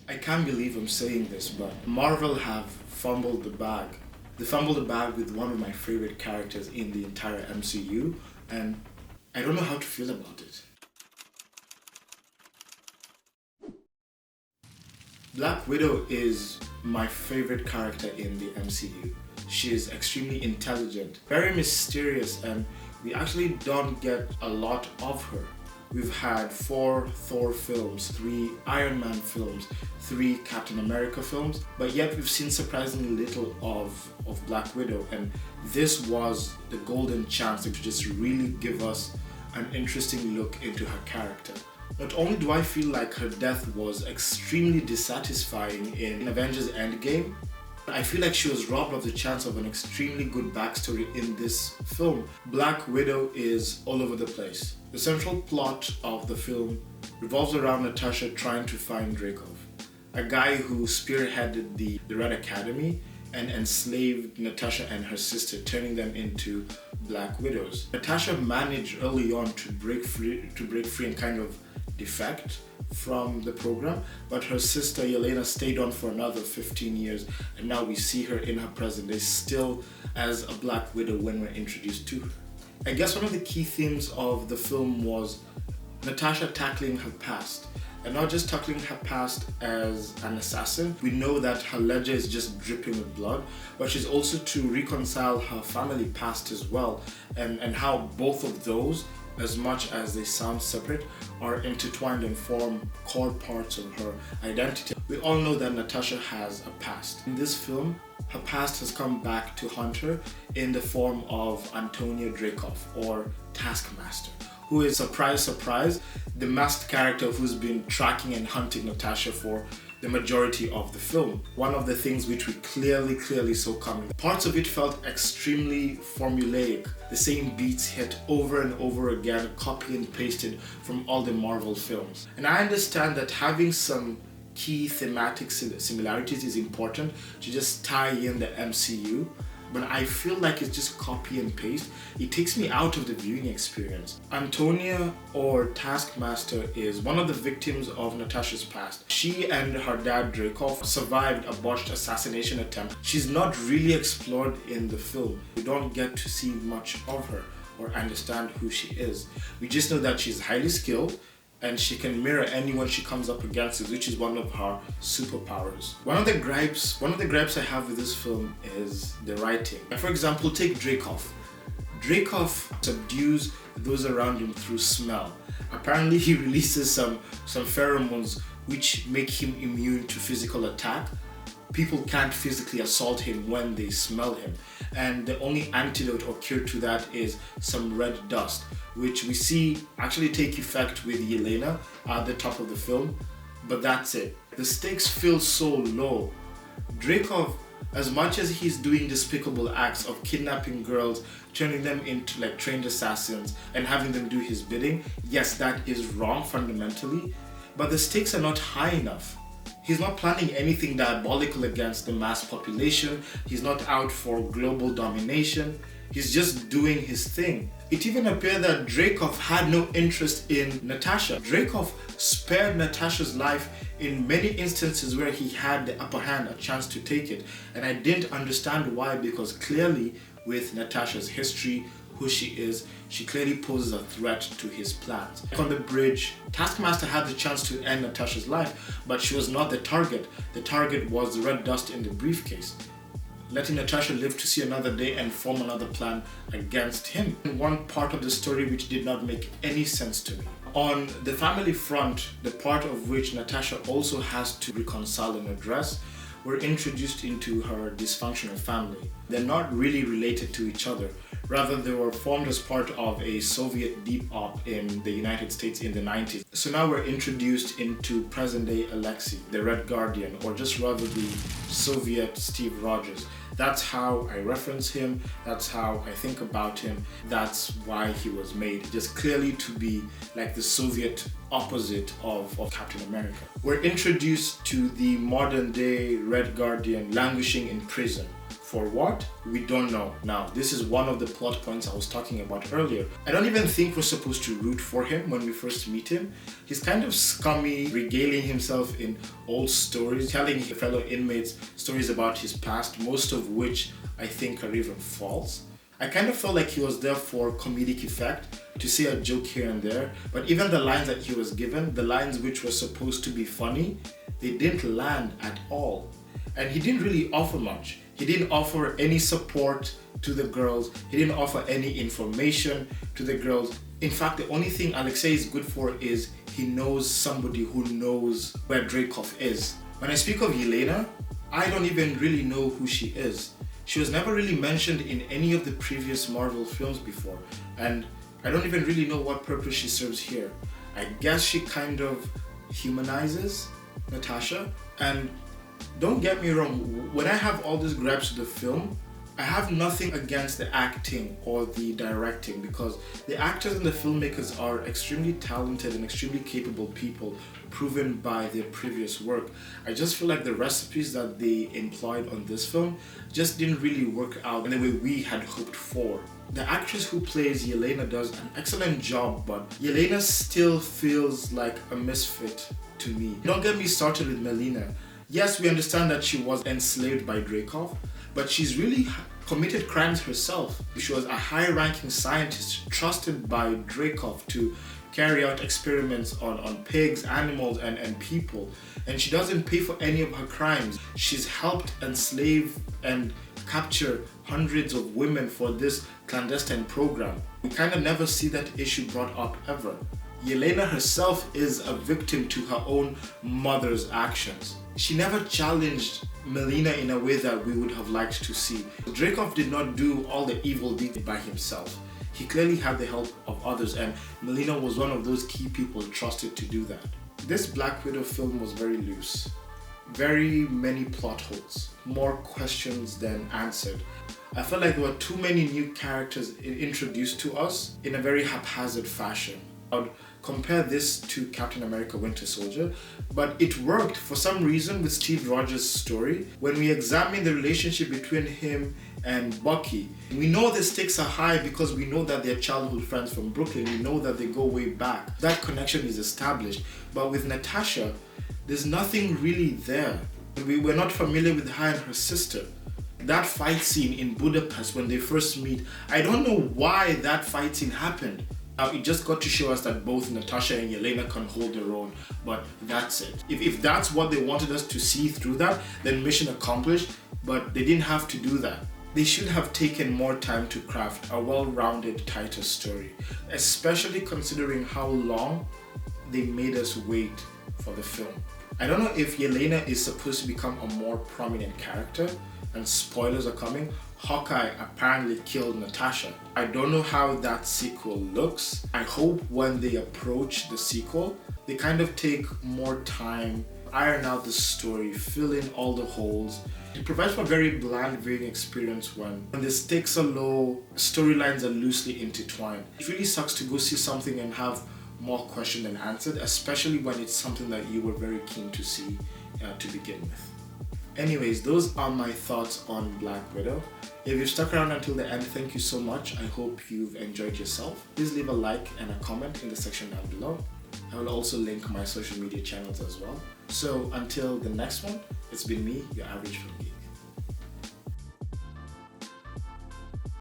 I can't believe I'm saying this, but Marvel have fumbled the bag. They fumbled the bag with one of my favorite characters in the entire MCU, and I don't know how to feel about it. Black Widow is my favorite character in the MCU. She is extremely intelligent, very mysterious, and we actually don't get a lot of her. We've had 4 Thor films, 3 Iron Man films, 3 Captain America films, but yet we've seen surprisingly little of Black Widow, and this was the golden chance to just really give us an interesting look into her character. Not only do I feel like her death was extremely dissatisfying in Avengers Endgame, I feel like she was robbed of the chance of an extremely good backstory in this film. Black Widow is all over the place. The central plot of the film revolves around Natasha trying to find Dreykov, a guy who spearheaded the Red Academy and enslaved Natasha and her sister, turning them into Black Widows. Natasha managed early on to break free and kind of defect from the program, but her sister Elena stayed on for another 15 years, and now we see her in her present day still as a Black Widow when we're introduced to her. I guess one of the key themes of the film was Natasha tackling her past, and not just tackling her past as an assassin. We know that her ledger is just dripping with blood, but she's also to reconcile her family past as well, and how both of those, as much as they sound separate, are intertwined and form core parts of her identity. We all know that Natasha has a past. In this film, her past has come back to haunt her in the form of Antonia Dreykov, or Taskmaster, who is, surprise, surprise, the masked character who's been tracking and hunting Natasha for the majority of the film. One of the things which we clearly saw coming. Parts of it felt extremely formulaic. The same beats hit over and over again, copy and pasted from all the Marvel films. And I understand that having some key thematic similarities is important to just tie in the MCU, but I feel like it's just copy and paste. It takes me out of the viewing experience. Antonia, or Taskmaster, is one of the victims of Natasha's past. She and her dad Dreykov survived a botched assassination attempt. She's not really explored in the film. We don't get to see much of her or understand who she is. We just know that she's highly skilled and she can mirror anyone she comes up against, which is one of her superpowers. One of the gripes I have with this film is the writing. For example, take Dreykov. Dreykov subdues those around him through smell. Apparently he releases some pheromones which make him immune to physical attack. People can't physically assault him when they smell him, and the only antidote or cure to that is some red dust, which we see actually take effect with Elena at the top of the film, but that's it. The stakes feel so low. Dreykov, as much as he's doing despicable acts of kidnapping girls, turning them into like trained assassins and having them do his bidding, yes, that is wrong fundamentally, but the stakes are not high enough. He's not planning anything diabolical against the mass population. He's not out for global domination. He's just doing his thing. It even appeared that Dreykov had no interest in Natasha. Dreykov spared Natasha's life in many instances where he had the upper hand, a chance to take it. And I didn't understand why, because clearly with Natasha's history, who she is, she clearly poses a threat to his plans. On the bridge, Taskmaster had the chance to end Natasha's life, but she was not the target. The target was the red dust in the briefcase, letting Natasha live to see another day and form another plan against him. One part of the story which did not make any sense to me. On the family front, the part of which Natasha also has to reconcile and address, we're introduced into her dysfunctional family. They're not really related to each other. Rather, they were formed as part of a Soviet deep op in the United States in the 90s. So now we're introduced into present-day Alexei, the Red Guardian, or just rather the Soviet Steve Rogers. That's how I reference him, that's how I think about him, that's why he was made, just clearly to be like the Soviet opposite of Captain America. We're introduced to the modern day Red Guardian languishing in prison For what? We don't know. Now, this is one of the plot points I was talking about earlier. I don't even think we're supposed to root for him when we first meet him. He's kind of scummy, regaling himself in old stories, telling fellow inmates stories about his past, most of which I think are even false. I kind of felt like he was there for comedic effect, to say a joke here and there, but even the lines that he was given, the lines which were supposed to be funny, they didn't land at all. And he didn't really offer much. He didn't offer any support to the girls. He didn't offer any information to the girls. In fact, the only thing Alexei is good for is he knows somebody who knows where Dreykov is. When I speak of Elena, I don't even really know who she is. She was never really mentioned in any of the previous Marvel films before, and I don't even really know what purpose she serves here. I guess she kind of humanizes Natasha, and don't get me wrong, when I have all these gripes with the film, I have nothing against the acting or the directing, because the actors and the filmmakers are extremely talented and extremely capable people, proven by their previous work. I just feel like the recipes that they employed on this film just didn't really work out in the way we had hoped for. The actress who plays Yelena does an excellent job, but Yelena still feels like a misfit to me. Don't get me started with Melina. Yes, we understand that she was enslaved by Dreykov, but she's really committed crimes herself. She was a high-ranking scientist trusted by Dreykov to carry out experiments on pigs, animals, and people. And she doesn't pay for any of her crimes. She's helped enslave and capture hundreds of women for this clandestine program. We kind of never see that issue brought up ever. Yelena herself is a victim to her own mother's actions. She never challenged Melina in a way that we would have liked to see. Dreykov did not do all the evil deeds by himself. He clearly had the help of others, and Melina was one of those key people trusted to do that. This Black Widow film was very loose. Very many plot holes. More questions than answered. I felt like there were too many new characters introduced to us in a very haphazard fashion. I would compare this to Captain America Winter Soldier, but it worked for some reason with Steve Rogers' story. When we examine the relationship between him and Bucky, we know the stakes are high because we know that they're childhood friends from Brooklyn. We know that they go way back. That connection is established. But with Natasha, there's nothing really there. We were not familiar with her and her sister. That fight scene in Budapest when they first meet, I don't know why that fight scene happened. Now, it just got to show us that both Natasha and Yelena can hold their own, but that's it. If that's what they wanted us to see through that, then mission accomplished, but they didn't have to do that. They should have taken more time to craft a well-rounded, tighter story, especially considering how long they made us wait for the film. I don't know if Yelena is supposed to become a more prominent character, and spoilers are coming. Hawkeye apparently killed Natasha. I don't know how that sequel looks. I hope when they approach the sequel, they kind of take more time, iron out the story, fill in all the holes. It provides for a very bland viewing experience when the stakes are low, storylines are loosely intertwined. It really sucks to go see something and have more questioned than answered, especially when it's something that you were very keen to see to begin with. Anyways, those are my thoughts on Black Widow. If you've stuck around until the end, thank you so much. I hope you've enjoyed yourself. Please leave a like and a comment in the section down below. I will also link my social media channels as well. So until the next one, it's been me, your average film geek.